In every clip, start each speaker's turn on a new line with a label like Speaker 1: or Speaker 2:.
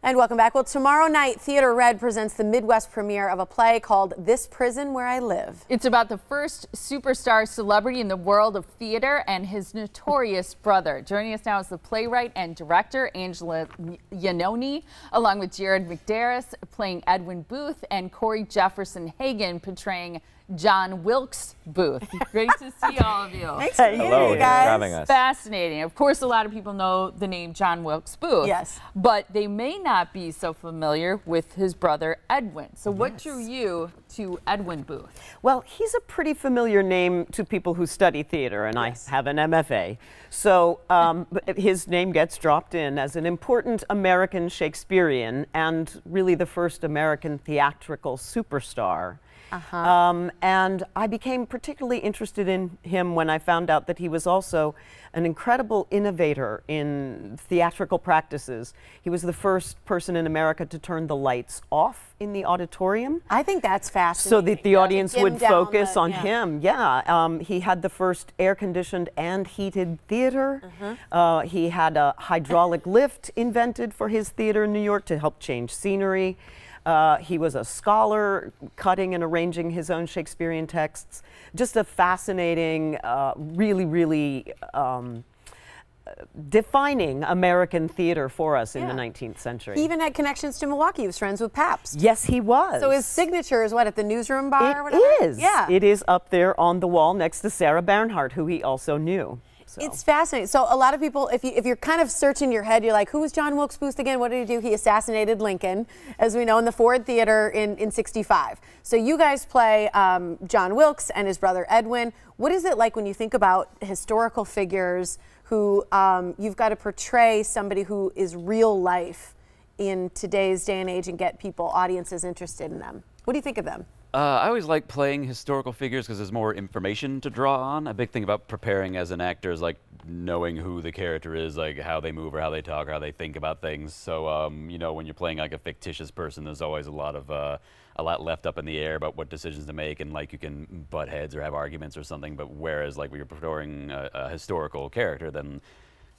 Speaker 1: And welcome back. Well, tomorrow night, Theater Red presents the Midwest premiere of a play called This Prison Where I Live.
Speaker 2: It's about the first superstar celebrity in the world of theater and his notorious brother. Joining us now is the playwright and director, Angela Iannone, along with Jared McDaris playing Edwin Booth and Cory Jefferson Hagen portraying John Wilkes Booth. Great to see all of you.
Speaker 1: Thanks for being
Speaker 3: Hello,
Speaker 1: here, guys.
Speaker 3: for having us.
Speaker 2: Fascinating. Of course, a lot of people know the name John Wilkes Booth.
Speaker 1: Yes.
Speaker 2: But they may not be so familiar with his brother Edwin. So what drew you to Edwin Booth?
Speaker 4: Well, he's a pretty familiar name to people who study theater, and I have an MFA. So his name gets dropped in as an important American Shakespearean and really the first American theatrical superstar. And I became particularly interested in him when I found out that he was also an incredible innovator in theatrical practices. He was the first person in America to turn the lights off in the auditorium.
Speaker 1: I think that's fascinating.
Speaker 4: So that the audience would focus on
Speaker 1: him.
Speaker 4: He had the first air-conditioned and heated theater. He had a hydraulic lift invented for his theater in New York to help change scenery. He was a scholar, cutting and arranging his own Shakespearean texts. Just a fascinating, really defining American theater for us in the 19th century.
Speaker 1: He even had connections to Milwaukee. He was friends with Pabst.
Speaker 4: Yes, he was.
Speaker 1: So his signature is what, at the newsroom bar or whatever?
Speaker 4: It is.
Speaker 1: Yeah.
Speaker 4: It is up there on the wall next to Sarah Bernhardt, who he also knew. So.
Speaker 1: It's fascinating. So a lot of people, if you're kind of searching your head, you're like, who was John Wilkes Booth again? What did he do? He assassinated Lincoln, as we know, in the Ford Theater in '65. So you guys play John Wilkes and his brother Edwin. What is it like when you think about historical figures who you've got to portray somebody who is real life in today's day and age and get audiences interested in them? What do you think of them?
Speaker 3: I always like playing historical figures because there's more information to draw on. A big thing about preparing as an actor is like knowing who the character is, like how they move or how they talk or how they think about things. So, you know, when you're playing like a fictitious person, there's always a lot left up in the air about what decisions to make, and like you can butt heads or have arguments or something. But whereas like when you're portraying a historical character, then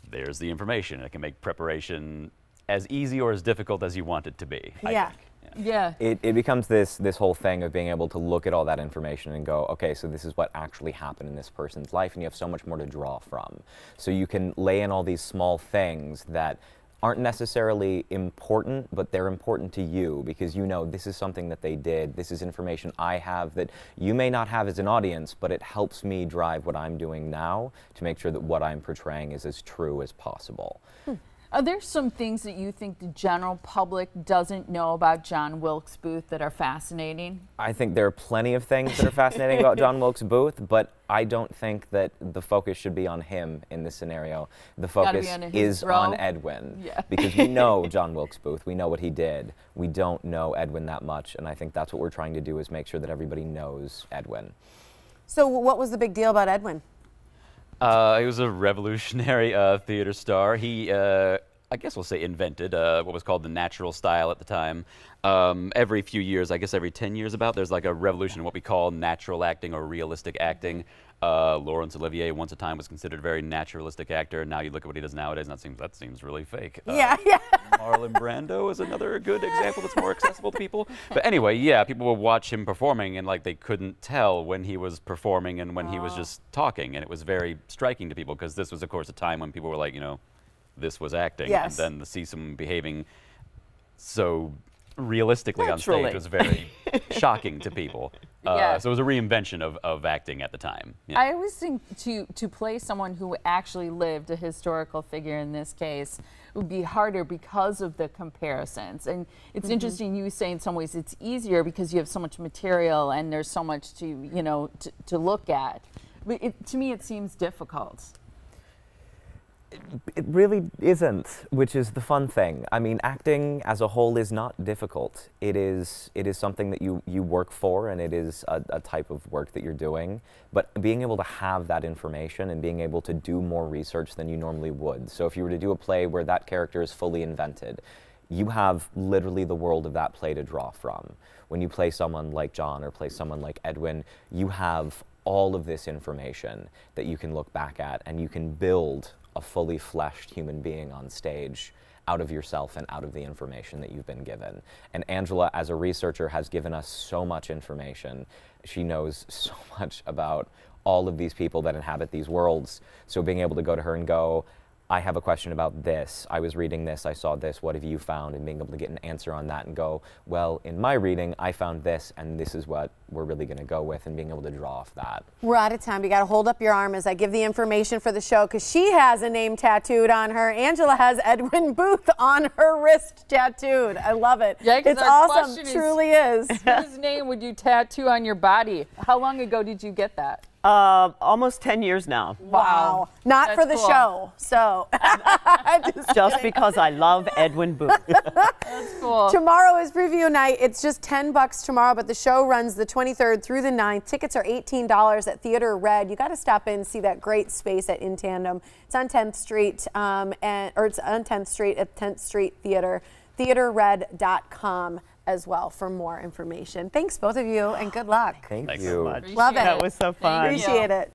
Speaker 3: there's the information. It can make preparation as easy or as difficult as you want it to be. I think.
Speaker 2: Yeah.
Speaker 5: It becomes this whole thing of being able to look at all that information and go, okay, so this is what actually happened in this person's life, and you have so much more to draw from. So you can lay in all these small things that aren't necessarily important, but they're important to you because you know this is something that they did, this is information I have that you may not have as an audience, but it helps me drive what I'm doing now to make sure that what I'm portraying is as true as possible.
Speaker 2: Are there some things that you think the general public doesn't know about John Wilkes Booth that are fascinating?
Speaker 5: I think there are plenty of things that are fascinating about John Wilkes Booth, but I don't think that the focus should be on him in this scenario. The focus is on Edwin, because we know John Wilkes Booth, we know what he did. We don't know Edwin that much, and I think that's what we're trying to do, is make sure that everybody knows Edwin.
Speaker 1: So what was the big deal about Edwin?
Speaker 3: He was a revolutionary theater star. He, I guess we'll say, invented what was called the natural style at the time. Every few years, I guess every 10 years about, there's like a revolution in what we call natural acting or realistic acting. Laurence Olivier once a time was considered a very naturalistic actor. Now you look at what he does nowadays, and that seems really fake. Marlon Brando is another good example that's more accessible to people. But anyway, yeah, people would watch him performing, and like they couldn't tell when he was performing and when he was just talking, and it was very striking to people because this was, of course, a time when people were like, you know, this was acting, and then to see someone behaving so realistically on stage was very shocking to people. So it was a reinvention of acting at the time.
Speaker 2: I always think to play someone who actually lived, a historical figure in this case, would be harder because of the comparisons. And it's interesting you say in some ways it's easier because you have so much material and there's so much to, you know, to look at. But to me it seems difficult.
Speaker 5: It really isn't, which is the fun thing. I mean, acting as a whole is not difficult. It is something that you work for, and it is a type of work that you're doing. But being able to have that information and being able to do more research than you normally would. So if you were to do a play where that character is fully invented, you have literally the world of that play to draw from. When you play someone like John or play someone like Edwin, you have all of this information that you can look back at, and you can build a fully fleshed human being on stage out of yourself and out of the information that you've been given. And Angela, as a researcher, has given us so much information. She knows so much about all of these people that inhabit these worlds. So being able to go to her and go, I have a question about this, I was reading this, I saw this, what have you found? And being able to get an answer on that and go, well, in my reading, I found this, and this is what we're really going to go with, and being able to draw off that.
Speaker 1: We're out of time. You got to hold up your arm as I give the information for the show, because she has a name tattooed on her. Angela has Edwin Booth on her wrist tattooed. I love it.
Speaker 2: Yeah,
Speaker 1: it's awesome. It truly is.
Speaker 2: Whose name would you tattoo on your body? How long ago did you get that?
Speaker 4: Almost 10 years now.
Speaker 1: Wow. Not
Speaker 2: That's
Speaker 1: for the
Speaker 2: cool.
Speaker 1: show, so.
Speaker 4: Just because I love Edwin Booth.
Speaker 2: That's cool.
Speaker 1: Tomorrow is preview night. It's just $10 tomorrow, but the show runs the 23rd through the 9th. Tickets are $18 at Theater Red. You got to stop in and see that great space at In Tandem. It's on 10th Street, it's on 10th Street at 10th Street Theater. TheaterRed.com as well for more information. Thanks, both of you, and good luck.
Speaker 5: Thank
Speaker 4: Thanks
Speaker 5: you.
Speaker 4: so much.
Speaker 1: Love it.
Speaker 4: That was so fun.
Speaker 2: Thank you.
Speaker 1: Appreciate it.